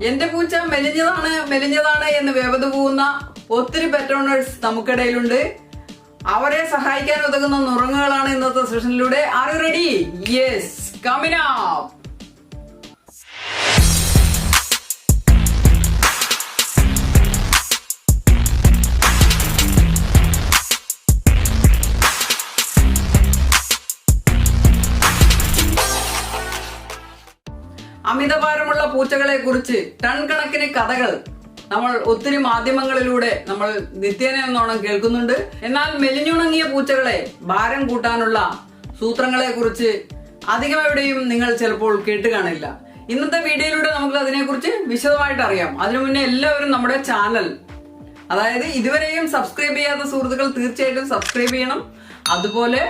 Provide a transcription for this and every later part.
എന്റെ പൂച്ച മെലിഞ്ഞതാണ് എന്ന് വേവത് പോകുന്ന ഒത്തിരി പെറ്റ് ഓണേഴ്സ് നമുക്കിടയിലുണ്ട്. അവരെ സഹായിക്കാൻ ഉതകുന്ന നുറുങ്ങുകളാണ് ഇന്നത്തെ സെഷനിലൂടെ. Are you ready? Yes, coming up. അമിതഭാരമുള്ള പൂച്ചകളെ കുറിച്ച് ടൺ കണക്കിന് കഥകൾ നമ്മൾ ഒത്തിരി മാധ്യമങ്ങളിലൂടെ നമ്മൾ നിത്യേന എന്നോണം കേൾക്കുന്നുണ്ട്. എന്നാൽ മെലിഞ്ഞുണങ്ങിയ പൂച്ചകളെ ഭാരം കൂട്ടാനുള്ള സൂത്രങ്ങളെ കുറിച്ച് അധികം എവിടെയും നിങ്ങൾ ചിലപ്പോൾ കേട്ട് കാണില്ല. ഇന്നത്തെ വീഡിയോയിലൂടെ നമുക്ക് അതിനെക്കുറിച്ച് വിശദമായിട്ട് അറിയാം. അതിനു മുന്നേ എല്ലാവരും നമ്മുടെ ചാനൽ, അതായത് ഇതുവരെയും സബ്സ്ക്രൈബ് ചെയ്യാത്ത സുഹൃത്തുക്കൾ തീർച്ചയായിട്ടും സബ്സ്ക്രൈബ് ചെയ്യണം. അതുപോലെ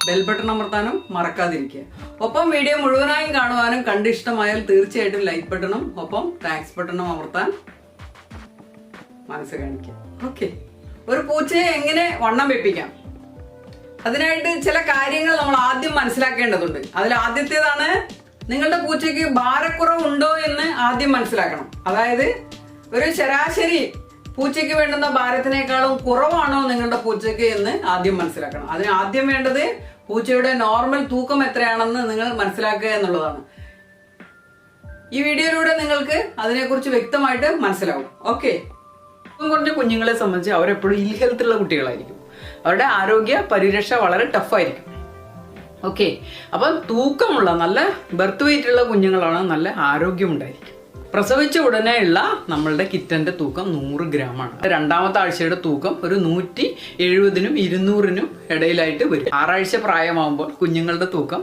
ബെൽ ബട്ടൺ അമർത്താനും മറക്കാതിരിക്കുക. ഒപ്പം വീഡിയോ മുഴുവനായും കാണുവാനും കണ്ടിഷ്ടമായാൽ തീർച്ചയായിട്ടും ലൈക്ക് ബട്ടണും ഒപ്പം താങ്ക്സ് ബട്ടണും അമർത്താൻ മനസ്സ് കാണിക്കാം. ഓക്കെ, ഒരു പൂച്ചയെ എങ്ങനെ വണ്ണം വെപ്പിക്കാം? അതിനായിട്ട് ചില കാര്യങ്ങൾ നമ്മൾ ആദ്യം മനസ്സിലാക്കേണ്ടതുണ്ട്. അതിൽ ആദ്യത്തേതാണ്, നിങ്ങളുടെ പൂച്ചയ്ക്ക് ഭാരക്കുറവുണ്ടോ എന്ന് ആദ്യം മനസ്സിലാക്കണം. അതായത് ഒരു ശരാശരി പൂച്ചയ്ക്ക് വേണ്ടുന്ന ഭാരത്തിനേക്കാളും കുറവാണോ നിങ്ങളുടെ പൂച്ചയ്ക്ക് എന്ന് ആദ്യം മനസ്സിലാക്കണം. അതിന് ആദ്യം വേണ്ടത് പൂച്ചയുടെ നോർമൽ തൂക്കം എത്രയാണെന്ന് നിങ്ങൾ മനസ്സിലാക്കുക എന്നുള്ളതാണ്. ഈ വീഡിയോയിലൂടെ നിങ്ങൾക്ക് അതിനെക്കുറിച്ച് വ്യക്തമായിട്ട് മനസ്സിലാവും. ഓക്കെ, കുറഞ്ഞ കുഞ്ഞുങ്ങളെ സംബന്ധിച്ച് അവരെപ്പോഴും ഇൽ ഹെൽത്ത് ഉള്ള കുട്ടികളായിരിക്കും. അവരുടെ ആരോഗ്യ പരിരക്ഷ വളരെ ടഫായിരിക്കും. ഓക്കെ, അപ്പം തൂക്കമുള്ള നല്ല ബർത്ത് വെയിറ്റ് ഉള്ള കുഞ്ഞുങ്ങളാണ് നല്ല ആരോഗ്യമുണ്ടായിരിക്കും. പ്രസവിച്ച ഉടനെ ഉള്ള നമ്മളുടെ കിറ്റന്റെ തൂക്കം 100 ഗ്രാമാണ്. രണ്ടാമത്തെ ആഴ്ചയുടെ തൂക്കം ഒരു 170-നും 200-നും ഇടയിലായിട്ട് വരും. 6 ആഴ്ച പ്രായമാകുമ്പോൾ കുഞ്ഞുങ്ങളുടെ തൂക്കം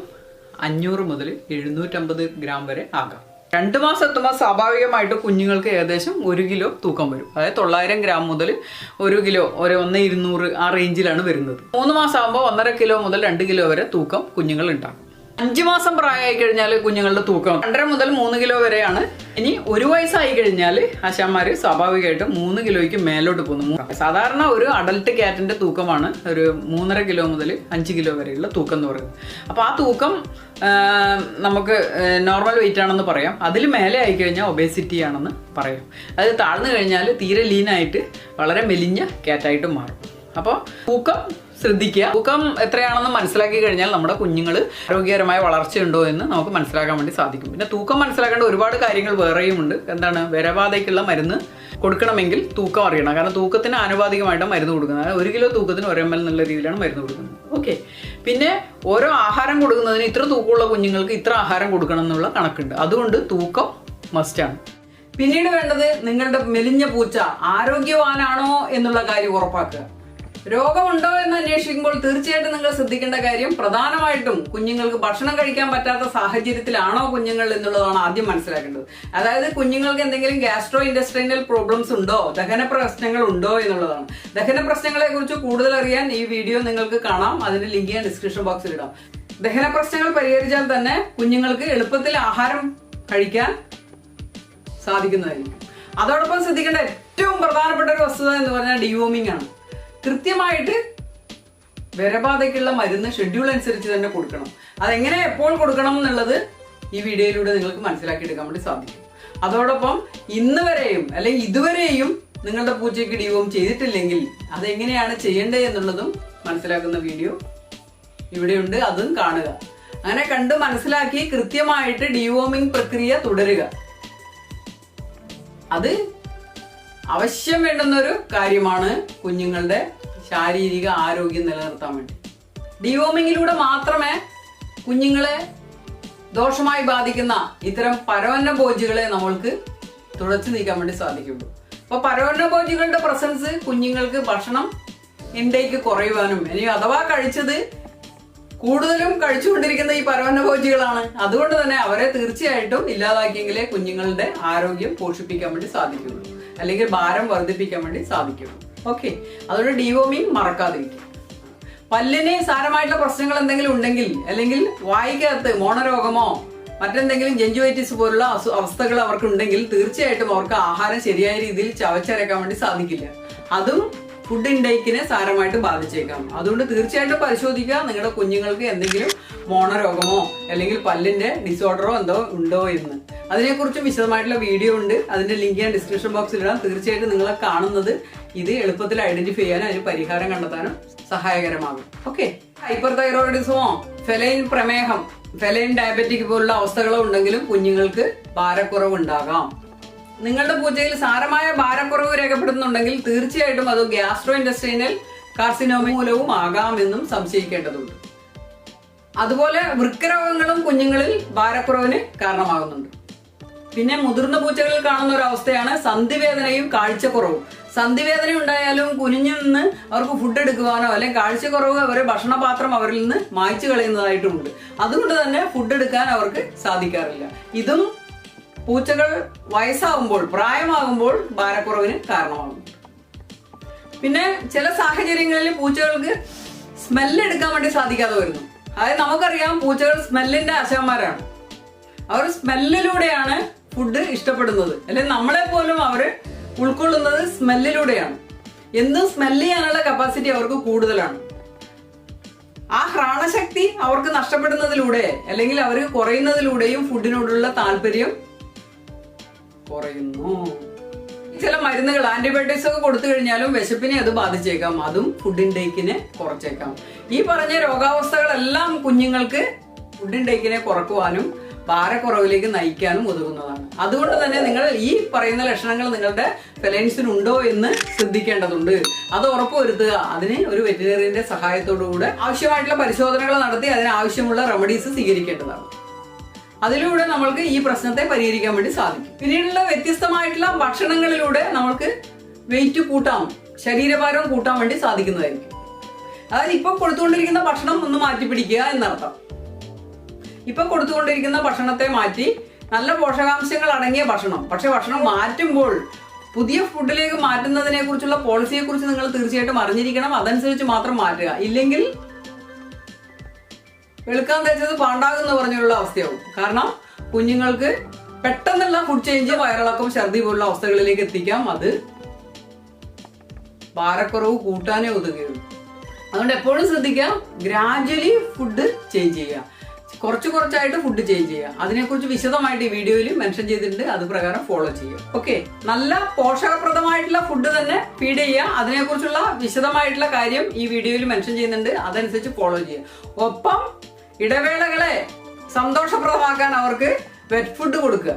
500 മുതൽ 750 ഗ്രാം വരെ ആകാം. 2 മാസം എത്തുമ്പോൾ സ്വാഭാവികമായിട്ട് കുഞ്ഞുങ്ങൾക്ക് ഏകദേശം 1 കിലോ തൂക്കം വരും. അതായത് 900 ഗ്രാം മുതൽ 1 കിലോ, 1-200 ആ റേഞ്ചിലാണ് വരുന്നത്. 3 മാസം ആകുമ്പോൾ 1.5 കിലോ മുതൽ 2 കിലോ വരെ തൂക്കം കുഞ്ഞുങ്ങൾ ഉണ്ടാകും. 5 മാസം പ്രായമായി കഴിഞ്ഞാൽ കുഞ്ഞുങ്ങളുടെ തൂക്കം 2.5 മുതൽ 3 കിലോ വരെയാണ്. ഇനി 1 വയസ്സായി കഴിഞ്ഞാൽ ആശാന്മാര് സ്വാഭാവികമായിട്ടും 3 കിലോയ്ക്ക് മേലോട്ട് പോകുന്നു. സാധാരണ ഒരു അഡൽട്ട് ക്യാറ്റിന്റെ തൂക്കമാണ് ഒരു 3.5 കിലോ മുതൽ 5 കിലോ വരെയുള്ള തൂക്കം എന്ന് പറയുന്നത്. അപ്പൊ ആ തൂക്കം നമുക്ക് നോർമൽ വെയിറ്റ് ആണെന്ന് പറയാം. അതിൽ മേലെ ആയി കഴിഞ്ഞാൽ ഒബേസിറ്റി ആണെന്ന് പറയാം. അത് താഴ്ന്നു കഴിഞ്ഞാൽ തീരെ ലീനായിട്ട് വളരെ മെലിഞ്ഞ ക്യാറ്റായിട്ട് മാറും. അപ്പോൾ തൂക്കം ശ്രദ്ധിക്കുക. തൂക്കം എത്രയാണെന്ന് മനസ്സിലാക്കി കഴിഞ്ഞാൽ നമ്മുടെ കുഞ്ഞുങ്ങൾ ആരോഗ്യകരമായ വളർച്ചയുണ്ടോ എന്ന് നമുക്ക് മനസ്സിലാക്കാൻ വേണ്ടി സാധിക്കും. പിന്നെ തൂക്കം മനസ്സിലാക്കേണ്ട ഒരുപാട് കാര്യങ്ങൾ വേറെയും ഉണ്ട്. എന്താണ്, വിരബാധയ്ക്കുള്ള മരുന്ന് കൊടുക്കണമെങ്കിൽ തൂക്കം അറിയണം. കാരണം തൂക്കത്തിന് ആനുപാതികമായിട്ട് മരുന്ന് കൊടുക്കുന്നത്. 1 കിലോ തൂക്കത്തിന് 1 ml എന്നുള്ള രീതിയിലാണ് മരുന്ന് കൊടുക്കുന്നത്. ഓക്കെ, പിന്നെ ഓരോ ആഹാരം കൊടുക്കുന്നതിന് ഇത്ര തൂക്കമുള്ള കുഞ്ഞുങ്ങൾക്ക് ഇത്ര ആഹാരം കൊടുക്കണം എന്നുള്ള കണക്കുണ്ട്. അതുകൊണ്ട് തൂക്കം മസ്റ്റാണ്. പിന്നീട് വേണ്ടത്, നിങ്ങളുടെ മെലിഞ്ഞ പൂച്ച ആരോഗ്യവാനാണോ എന്നുള്ള കാര്യം ഉറപ്പാക്കുക. രോഗമുണ്ടോ എന്ന് അന്വേഷിക്കുമ്പോൾ തീർച്ചയായിട്ടും നിങ്ങൾ ശ്രദ്ധിക്കേണ്ട കാര്യം പ്രധാനമായിട്ടും കുഞ്ഞുങ്ങൾക്ക് ഭക്ഷണം കഴിക്കാൻ പറ്റാത്ത സാഹചര്യത്തിലാണോ കുഞ്ഞുങ്ങൾ എന്നുള്ളതാണ് ആദ്യം മനസ്സിലാക്കേണ്ടത്. അതായത് കുഞ്ഞുങ്ങൾക്ക് എന്തെങ്കിലും ഗ്യാസ്ട്രോ ഇൻഡസ്ട്രിയൽ പ്രോബ്ലംസ് ഉണ്ടോ, ദഹന പ്രശ്നങ്ങൾ ഉണ്ടോ എന്നുള്ളതാണ്. ദഹന പ്രശ്നങ്ങളെ കുറിച്ച് കൂടുതൽ അറിയാൻ ഈ വീഡിയോ നിങ്ങൾക്ക് കാണാം. അതിന്റെ ലിങ്ക് ഞാൻ ഡിസ്ക്രിപ്ഷൻ ബോക്സിൽ ഇടാം. ദഹന പ്രശ്നങ്ങൾ പരിഹരിച്ചാൽ തന്നെ കുഞ്ഞുങ്ങൾക്ക് എളുപ്പത്തിൽ ആഹാരം കഴിക്കാൻ സാധിക്കുന്നതായിരിക്കും. അതോടൊപ്പം ശ്രദ്ധിക്കേണ്ട ഏറ്റവും പ്രധാനപ്പെട്ട ഒരു വസ്തുത എന്ന് പറഞ്ഞാൽ ഡിവോമിംഗ് ആണ്. കൃത്യമായിട്ട് വിരബാധയ്ക്കുള്ള മരുന്ന് ഷെഡ്യൂൾ അനുസരിച്ച് തന്നെ കൊടുക്കണം. അതെങ്ങനെ എപ്പോൾ കൊടുക്കണം എന്നുള്ളത് ഈ വീഡിയോയിലൂടെ നിങ്ങൾക്ക് മനസ്സിലാക്കിയെടുക്കാൻ വേണ്ടി സാധിക്കും. അതോടൊപ്പം ഇന്ന് വരെയും അല്ലെങ്കിൽ ഇതുവരെയും നിങ്ങളുടെ പൂച്ചയ്ക്ക് ഡിവോം ചെയ്തിട്ടില്ലെങ്കിൽ അതെങ്ങനെയാണ് ചെയ്യേണ്ടത് എന്നുള്ളതും മനസ്സിലാക്കുന്ന വീഡിയോ ഇവിടെയുണ്ട്. അതും കാണുക. അങ്ങനെ കണ്ട് മനസ്സിലാക്കി കൃത്യമായിട്ട് ഡിവോമിംഗ് പ്രക്രിയ തുടരുക. അത് അവശ്യം വേണ്ടുന്ന ഒരു കാര്യമാണ് കുഞ്ഞുങ്ങളുടെ ശാരീരിക ആരോഗ്യം നിലനിർത്താൻ വേണ്ടി. ഡിവോമിങ്ങിലൂടെ മാത്രമേ കുഞ്ഞുങ്ങളെ ദോഷമായി ബാധിക്കുന്ന ഇത്തരം പരവന്നഭോജികളെ നമ്മൾക്ക് തുടച്ചു നീക്കാൻ വേണ്ടി സാധിക്കുള്ളൂ. അപ്പൊ പരവന്നഭോജികളുടെ പ്രസൻസ് കുഞ്ഞുങ്ങൾക്ക് ഭക്ഷണം ഇൻടേക്ക് കുറയുവാനും, ഇനി അഥവാ കഴിച്ചത് കൂടുതലും കഴിച്ചുകൊണ്ടിരിക്കുന്ന ഈ പരവന്നഭോജികളാണ്. അതുകൊണ്ട് തന്നെ അവരെ തീർച്ചയായിട്ടും ഇല്ലാതാക്കിയെങ്കിലേ കുഞ്ഞുങ്ങളുടെ ആരോഗ്യം പോഷിപ്പിക്കാൻ വേണ്ടി സാധിക്കുള്ളൂ, അല്ലെങ്കിൽ ഭാരം വർദ്ധിപ്പിക്കാൻ വേണ്ടി സാധിക്കുള്ളൂ. ഓക്കെ, അതുകൊണ്ട് ഡിവോമിംഗ് മറക്കാതിരിക്കും. പല്ലിന് സാരമായിട്ടുള്ള പ്രശ്നങ്ങൾ എന്തെങ്കിലും ഉണ്ടെങ്കിൽ, അല്ലെങ്കിൽ വായിക്കകത്ത് മോണരോഗമോ മറ്റെന്തെങ്കിലും ജെഞ്ചുവൈറ്റിസ് പോലുള്ള അവസ്ഥകൾ അവർക്കുണ്ടെങ്കിൽ തീർച്ചയായിട്ടും അവർക്ക് ആഹാരം ശരിയായ രീതിയിൽ ചവച്ചരക്കാൻ വേണ്ടി സാധിക്കില്ല. അതും ഫുഡ് ഇൻടേക്കിനെ സാരമായിട്ട് ബാധിച്ചേക്കാം. അതുകൊണ്ട് തീർച്ചയായിട്ടും പരിശോധിക്കുക നിങ്ങളുടെ കുഞ്ഞുങ്ങൾക്ക് എന്തെങ്കിലും മോണരോഗമോ അല്ലെങ്കിൽ പല്ലിന്റെ ഡിസോർഡറോ എന്തോ ഉണ്ടോ എന്ന്. അതിനെക്കുറിച്ചും വിശദമായിട്ടുള്ള വീഡിയോ ഉണ്ട്. അതിന്റെ ലിങ്ക് ഞാൻ ഡിസ്ക്രിപ്ഷൻ ബോക്സിൽ ഇടാം. തീർച്ചയായിട്ടും നിങ്ങളെ കാണുന്നത് ഇത് എളുപ്പത്തിൽ ഐഡന്റിഫൈ ചെയ്യാനും അതിന് പരിഹാരം കണ്ടെത്താനും സഹായകരമാകും. ഓക്കെ, ഹൈപ്പർ തൈറോയിഡിസമോ ഫെലൈൻ പ്രമേഹം, ഫെലൈൻ ഡയബറ്റിക് പോലുള്ള അവസ്ഥകളോ ഉണ്ടെങ്കിലും കുഞ്ഞുങ്ങൾക്ക് ഭാരക്കുറവ് ഉണ്ടാകാം. നിങ്ങളുടെ പൂച്ചയിൽ സാരമായ ഭാരക്കുറവ് രേഖപ്പെടുത്തുന്നുണ്ടെങ്കിൽ തീർച്ചയായിട്ടും അത് ഗ്യാസ്ട്രോ ഇൻറ്റസ്റ്റൈനൽ കാർസിനോമ മൂലവും ആകാമെന്നും സംശയിക്കേണ്ടതുണ്ട്. അതുപോലെ വൃക്കരോഗങ്ങളും കുഞ്ഞുങ്ങളിൽ ഭാരക്കുറവിന് കാരണമാകുന്നുണ്ട്. പിന്നെ മുതിർന്ന പൂച്ചകളിൽ കാണുന്ന ഒരു അവസ്ഥയാണ് സന്ധിവേദനയും കാഴ്ചക്കുറവും. സന്ധിവേദന ഉണ്ടായാലും കുനിഞ്ഞു നിന്ന് അവർക്ക് ഫുഡ് എടുക്കുവാനോ അല്ലെങ്കിൽ കാഴ്ചക്കുറവ് അവരെ ഭക്ഷണപാത്രം അവരിൽ നിന്ന് മായ്ച്ചു കളയുന്നതായിട്ടുമുണ്ട്. അതുകൊണ്ട് തന്നെ ഫുഡ് എടുക്കാൻ അവർക്ക് സാധിക്കാറില്ല. ഇതും പൂച്ചകൾ വയസ്സാകുമ്പോൾ, പ്രായമാകുമ്പോൾ ഭാരക്കുറവിന് കാരണമാകും. പിന്നെ ചില സാഹചര്യങ്ങളിൽ പൂച്ചകൾക്ക് സ്മെല്ല് എടുക്കാൻ വേണ്ടി സാധിക്കാതെ വരുന്നു. അതായത് നമുക്കറിയാം പൂച്ചകൾ സ്മെല്ലിന്റെ ആശാന്മാരാണ്. അവർ സ്മെല്ലിലൂടെയാണ് ഫുഡ് ഇഷ്ടപ്പെടുന്നത്. അല്ലെങ്കിൽ നമ്മളെ പോലും അവർ ഉൾക്കൊള്ളുന്നത് സ്മെല്ലിലൂടെയാണ്. എന്തും സ്മെല്ല് ചെയ്യാനുള്ള കപ്പാസിറ്റി അവർക്ക് കൂടുതലാണ്. ആ ഘ്രാണശക്തി അവർക്ക് നഷ്ടപ്പെടുന്നതിലൂടെ അല്ലെങ്കിൽ അവർക്ക് കുറയുന്നതിലൂടെയും ഫുഡിനോടുള്ള താല്പര്യം കുറയുന്നു. ചില മരുന്നുകൾ, ആന്റിബയോട്ടിക്സ് ഒക്കെ കൊടുത്തു കഴിഞ്ഞാലും വിശപ്പിനെ അത് ബാധിച്ചേക്കാം. അതും ഫുഡ് ഇൻടേക്കിനെ കുറച്ചേക്കാം. ഈ പറഞ്ഞ രോഗാവസ്ഥകളെല്ലാം കുഞ്ഞുങ്ങൾക്ക് ഫുഡ് ഇൻടേക്കിനെ കുറക്കുവാനും ഭാരക്കുറവിലേക്ക് നയിക്കാനും ഉതകുന്നതാണ്. അതുകൊണ്ട് തന്നെ നിങ്ങൾ ഈ പറയുന്ന ലക്ഷണങ്ങൾ നിങ്ങളുടെ ഫെലൈൻസിനുണ്ടോ എന്ന് ശ്രദ്ധിക്കേണ്ടതുണ്ട്. അത് ഉറപ്പുവരുത്തുക. അതിന് ഒരു വെറ്റിനറിയന്റെ സഹായത്തോടുകൂടെ ആവശ്യമായിട്ടുള്ള പരിശോധനകൾ നടത്തി അതിനാവശ്യമുള്ള റെമഡീസ് സ്വീകരിക്കേണ്ടതാണ്. അതിലൂടെ നമ്മൾക്ക് ഈ പ്രശ്നത്തെ പരിഹരിക്കാൻ വേണ്ടി സാധിക്കും. പിന്നീടുള്ള വ്യത്യസ്തമായിട്ടുള്ള ഭക്ഷണങ്ങളിലൂടെ നമ്മൾക്ക് വെയിറ്റ് കൂട്ടാം, ശരീരഭാരം കൂട്ടാൻ വേണ്ടി സാധിക്കുന്നതായിരിക്കും. അതായത് ഇപ്പം കൊടുത്തുകൊണ്ടിരിക്കുന്ന ഭക്ഷണം ഒന്ന് മാറ്റി പിടിക്കുക എന്നർത്ഥം. ഇപ്പൊ കൊടുത്തുകൊണ്ടിരിക്കുന്ന ഭക്ഷണത്തെ മാറ്റി നല്ല പോഷകാംശങ്ങൾ അടങ്ങിയ ഭക്ഷണം, പക്ഷെ ഭക്ഷണം മാറ്റുമ്പോൾ പുതിയ ഫുഡിലേക്ക് മാറ്റുന്നതിനെ കുറിച്ചുള്ള പോളിസിയെ കുറിച്ച് നിങ്ങൾ തീർച്ചയായിട്ടും അറിഞ്ഞിരിക്കണം. അതനുസരിച്ച് മാത്രം മാറ്റുക. ഇല്ലെങ്കിൽ വെളുക്കാൻ തേച്ചത് പാണ്ടാകുന്ന പറഞ്ഞുള്ള അവസ്ഥയാവും. കാരണം കുഞ്ഞുങ്ങൾക്ക് പെട്ടെന്നുള്ള ഫുഡ് ചേഞ്ച്, വയറിളക്കം, ഛർദി പോലുള്ള അവസ്ഥകളിലേക്ക് എത്തിക്കാം. അത് ഭാരക്കുറവ് കൂട്ടാനേ ഉതകുകയുള്ളൂ. അതുകൊണ്ട് എപ്പോഴും ശ്രദ്ധിക്കുക, ഗ്രാജുവലി ഫുഡ് ചേഞ്ച് ചെയ്യുക. കുറച്ചായിട്ട് ഫുഡ് ചേഞ്ച് ചെയ്യുക. അതിനെക്കുറിച്ച് വിശദമായിട്ട് ഈ വീഡിയോയിൽ മെൻഷൻ ചെയ്തിട്ടുണ്ട്. അത് പ്രകാരം ഫോളോ ചെയ്യുക. ഓക്കെ, നല്ല പോഷകപ്രദമായിട്ടുള്ള ഫുഡ് തന്നെ ഫീഡ് ചെയ്യുക. അതിനെക്കുറിച്ചുള്ള വിശദമായിട്ടുള്ള കാര്യം ഈ വീഡിയോയിൽ മെൻഷൻ ചെയ്യുന്നുണ്ട്. അതനുസരിച്ച് ഫോളോ ചെയ്യുക. ഒപ്പം ഇടവേളകളെ സന്തോഷപ്രദമാക്കാൻ അവർക്ക് വെറ്റ് ഫുഡ് കൊടുക്കുക.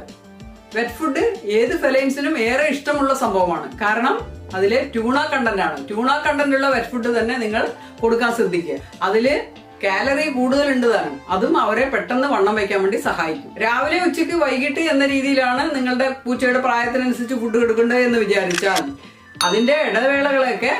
വെറ്റ് ഫുഡ് ഏത് ഫെലൈൻസിനും ഏറെ ഇഷ്ടമുള്ള സംഭവമാണ്. കാരണം അതിലെ ട്യൂണ കണ്ടന്റ് ആണ്. ട്യൂണ കണ്ടന്റ് ഉള്ള വെറ്റ് ഫുഡ് തന്നെ നിങ്ങൾ കൊടുക്കാൻ ശ്രദ്ധിക്കുക. അതില് കാലറി കൂടുതലുണ്ട് താനും. അതും അവരെ പെട്ടെന്ന് വണ്ണം വയ്ക്കാൻ വേണ്ടി സഹായിക്കും. രാവിലെ, ഉച്ചയ്ക്ക്, വൈകിട്ട് എന്ന രീതിയിലാണ് നിങ്ങളുടെ പൂച്ചയുടെ പ്രായത്തിനനുസരിച്ച് ഫുഡ് കൊടുക്കേണ്ടത് എന്ന് വിചാരിച്ചാൽ അതിന്റെ ഇടവേളകളൊക്കെ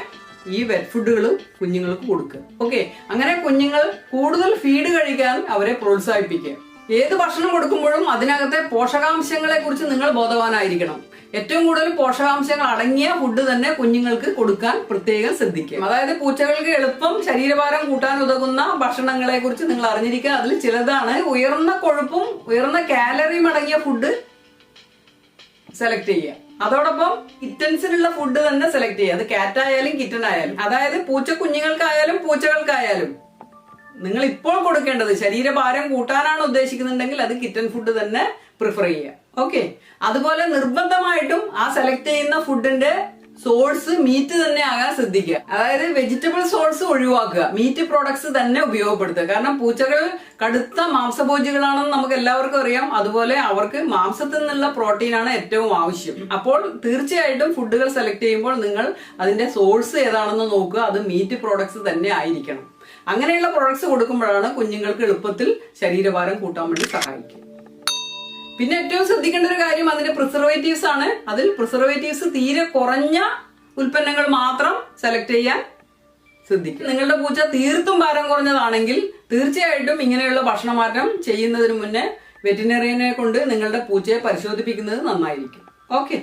ഈ വെറ്റ് ഫുഡുകൾ കുഞ്ഞുങ്ങൾക്ക് കൊടുക്കുക. ഓക്കെ, അങ്ങനെ കുഞ്ഞുങ്ങൾ കൂടുതൽ ഫീഡ് കഴിക്കാൻ അവരെ പ്രോത്സാഹിപ്പിക്കുക. ഏത് ഭക്ഷണം കൊടുക്കുമ്പോഴും അതിനകത്തെ പോഷകാംശങ്ങളെ കുറിച്ച് നിങ്ങൾ ബോധവാനായിരിക്കണം. ഏറ്റവും കൂടുതൽ പോഷകാംശങ്ങൾ അടങ്ങിയ ഫുഡ് തന്നെ കുഞ്ഞുങ്ങൾക്ക് കൊടുക്കാൻ പ്രത്യേകം ശ്രദ്ധിക്കുക. അതായത് പൂച്ചകൾക്ക് എളുപ്പം ശരീരഭാരം കൂട്ടാൻ ഉതകുന്ന ഭക്ഷണങ്ങളെ കുറിച്ച് നിങ്ങൾ അറിഞ്ഞിരിക്കുക. അതിൽ ചിലതാണ് ഉയർന്ന കൊഴുപ്പും ഉയർന്ന കാലറിയും അടങ്ങിയ ഫുഡ് സെലക്ട് ചെയ്യുക. അതോടൊപ്പം കിറ്റൻസിനുള്ള ഫുഡ് തന്നെ സെലക്ട് ചെയ്യുക. അത് കാറ്റ് ആയാലും കിറ്റൻ ആയാലും, അതായത് പൂച്ച കുഞ്ഞുങ്ങൾക്കായാലും പൂച്ചകൾക്കായാലും നിങ്ങൾ ഇപ്പോൾ കൊടുക്കേണ്ടത് ശരീരഭാരം കൂട്ടാനാണ് ഉദ്ദേശിക്കുന്നുണ്ടെങ്കിൽ അത് കിറ്റൻ ഫുഡ് തന്നെ പ്രിഫർ ചെയ്യുക. ഓക്കെ, അതുപോലെ നിർബന്ധമായിട്ടും ആ സെലക്ട് ചെയ്യുന്ന ഫുഡിന്റെ സോഴ്സ് മീറ്റ് തന്നെ ആകാൻ ശ്രദ്ധിക്കുക. അതായത് വെജിറ്റബിൾ സോഴ്സ് ഒഴിവാക്കുക, മീറ്റ് പ്രോഡക്ട്സ് തന്നെ ഉപയോഗപ്പെടുത്തുക. കാരണം പൂച്ചകൾ കടുത്ത മാംസഭോജികളാണെന്ന് നമുക്ക് എല്ലാവർക്കും അറിയാം. അതുപോലെ അവർക്ക് മാംസത്തിൽ നിന്നുള്ള പ്രോട്ടീനാണ് ഏറ്റവും ആവശ്യം. അപ്പോൾ തീർച്ചയായിട്ടും ഫുഡുകൾ സെലക്ട് ചെയ്യുമ്പോൾ നിങ്ങൾ അതിന്റെ സോഴ്സ് ഏതാണെന്ന് നോക്കുക. അത് മീറ്റ് പ്രോഡക്ട്സ് തന്നെ ആയിരിക്കണം. അങ്ങനെയുള്ള പ്രോഡക്ട്സ് കൊടുക്കുമ്പോഴാണ് കുഞ്ഞുങ്ങൾക്ക് എളുപ്പത്തിൽ ശരീരഭാരം കൂട്ടാൻ വേണ്ടി സഹായിക്കുക. പിന്നെ ഏറ്റവും ശ്രദ്ധിക്കേണ്ട ഒരു കാര്യം അതിന്റെ പ്രിസർവേറ്റീവ്സ് ആണ്. അതിൽ പ്രിസർവേറ്റീവ്സ് തീരെ കുറഞ്ഞ ഉൽപ്പന്നങ്ങൾ മാത്രം സെലക്ട് ചെയ്യാൻ ശ്രദ്ധിക്കുക. നിങ്ങളുടെ പൂച്ച തീർത്തും ഭാരം കുറഞ്ഞതാണെങ്കിൽ തീർച്ചയായിട്ടും ഇങ്ങനെയുള്ള ഭക്ഷണമാറ്റം ചെയ്യുന്നതിന് മുന്നേ വെറ്റിനറിയനെ കൊണ്ട് നിങ്ങളുടെ പൂച്ചയെ പരിശോധിപ്പിക്കുന്നത് നന്നായിരിക്കും. ഓക്കെ,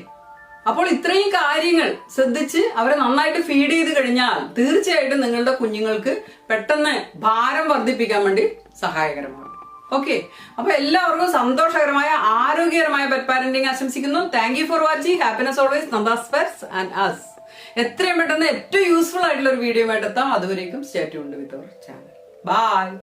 അപ്പോൾ ഇത്രയും കാര്യങ്ങൾ ശ്രദ്ധിച്ച് അവരെ നന്നായിട്ട് ഫീഡ് ചെയ്ത് കഴിഞ്ഞാൽ തീർച്ചയായിട്ടും നിങ്ങളുടെ കുഞ്ഞുങ്ങൾക്ക് പെട്ടെന്ന് ഭാരം വർദ്ധിപ്പിക്കാൻ വേണ്ടി സഹായകരമാണ്. ഓക്കെ, അപ്പൊ എല്ലാവർക്കും സന്തോഷകരമായ ആരോഗ്യകരമായ പെറ്റ് പാരന്റിംഗ് ആശംസിക്കുന്നു. Thank you for watching. Happiness always, Nanda's pets and us. എത്രയും പെട്ടെന്ന് ഏറ്റവും യൂസ്ഫുൾ ആയിട്ടുള്ള ഒരു വീഡിയോ ആയിട്ട് എത്താം. അതുവരേക്കും stay tuned with our channel. By.